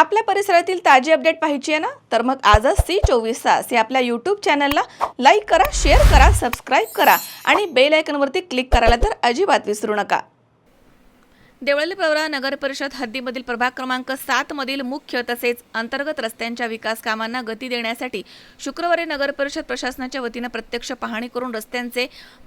आपल्या परिसरातील ताजी अपडेट पाहिजे आहे ना, तर मग आजच C24 या आपल्या यूट्यूब चॅनलला लाईक करा, शेअर करा, सबस्क्राईब करा आणि बेल आयकॉनवरती क्लिक करायला तर अजिबात विसरू नका. देवळाली प्रवरा नगर परिषद हद्दीमधील प्रभाग क्रमांक 7 मधील मुख्य तसेच अंतर्गत रस्त्यांच्या विकास कामांना गती देण्यासाठी शुक्रवारी नगर परिषद प्रशासनाच्या वतीने प्रत्यक्ष पाहणी करून रस्त्यांचे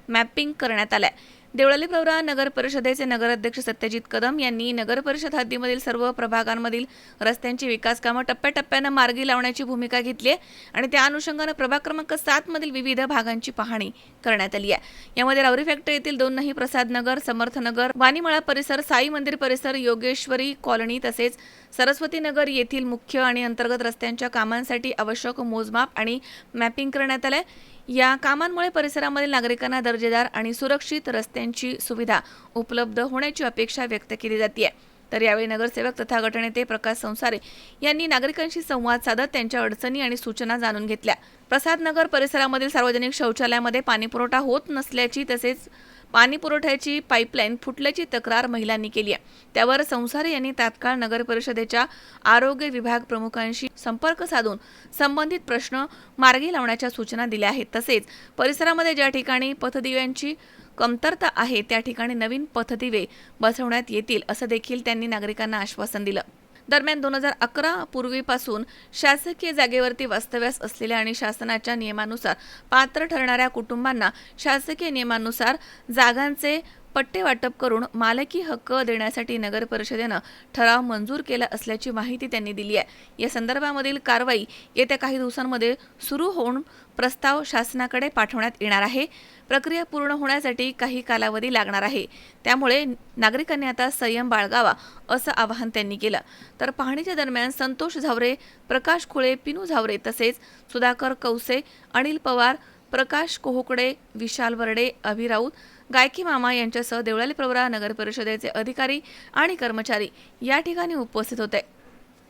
मॅपिंग करण्यात आले. देवळाली प्रवरा नगर परिषदेचे नगराध्यक्ष सत्यजित कदम यांनी नगर परिषद हद्दीमधील सर्व प्रभागांमधील रस्त्यांची विकास कामं टप्प्याटप्प्याने मार्गी लावण्याची भूमिका घेतली आहे आणि त्या अनुषंगाने प्रभाग क्रमांक 7 मधील विविध भागांची पाहणी करण्यात आली आहे. यामध्ये रावरी फॅक्टरी येथील 2 नही प्रसाद नगर, समर्थ नगर, वाणीमळा परिसर, साई मंदिर परिसर, योगेश्वरी कॉलनी तसेच सरस्वती नगर येथील मुख्य आणि अंतर्गत रस्त्यांच्या कामांसाठी आवश्यक मोजमाप आणि मॅपिंग करण्यात आले. या कामांमुळे परिसरामधील नागरिकांना दर्जेदार आणि सुरक्षित रस्त्यांची सुविधा उपलब्ध होण्याची अपेक्षा व्यक्त केली जाते. तर यावेळी नगरसेवक तथा गटनेते प्रकाश संसारे यांनी नागरिकांशी संवाद साधत त्यांच्या अडचणी आणि सूचना जाणून घेतल्या. प्रसाद नगर परिसरामधील सार्वजनिक शौचालयामध्ये पाणीपुरवठा होत नसल्याची तसेच पाणी पुरवठ्याची पाईपलाईन फुटल्याची तक्रार महिलांनी केली आहे. त्यावर संसारे यांनी तात्काळ नगर परिषदेच्या आरोग्य विभाग प्रमुखांशी संपर्क साधून संबंधित प्रश्न मार्गी लावण्याच्या सूचना दिल्या आहेत. तसेच परिसरामध्ये ज्या ठिकाणी पथदिव्यांची कमतरता आहे त्या ठिकाणी नवीन पथदिवे बसवण्यात येतील असं देखील त्यांनी नागरिकांना आश्वासन दिलं. दरम्यान 2011 पूर्वीपासून शासकीय जागेवरती वास्तव्यास असलेल्या आणि शासनाच्या नियमानुसार पात्र ठरणाऱ्या कुटुंबांना शासकीय नियमानुसार जागांचे पट्टे वाटप करून मालकी हक्क देण्यासाठी नगर परिषदेनं ठराव मंजूर केला असल्याची माहिती त्यांनी दिली आहे. या संदर्भामधील कारवाई येत्या काही दिवसांमध्ये सुरू होऊन प्रस्ताव शासनाकडे पाठवण्यात येणार आहे. प्रक्रिया पूर्ण होण्यासाठी काही कालावधी लागणार आहे. त्यामुळे नागरिकांनी आता संयम बाळगावा असं आवाहन त्यांनी केलं. तर पाहणीच्या दरम्यान संतोष झावरे, प्रकाश खुळे, पिनू झावरे तसेच सुधाकर कौसे, अनिल पवार, प्रकाश कोहकडे, विशाल वरडे, अभि राऊत, गायकी मामा यांच्यासह देवळाली प्रवरा नगर परिषदेचे अधिकारी आणि कर्मचारी या ठिकाणी उपस्थित होते.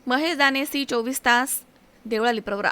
महेश दाने, C24 तास, देवळाली प्रवरा.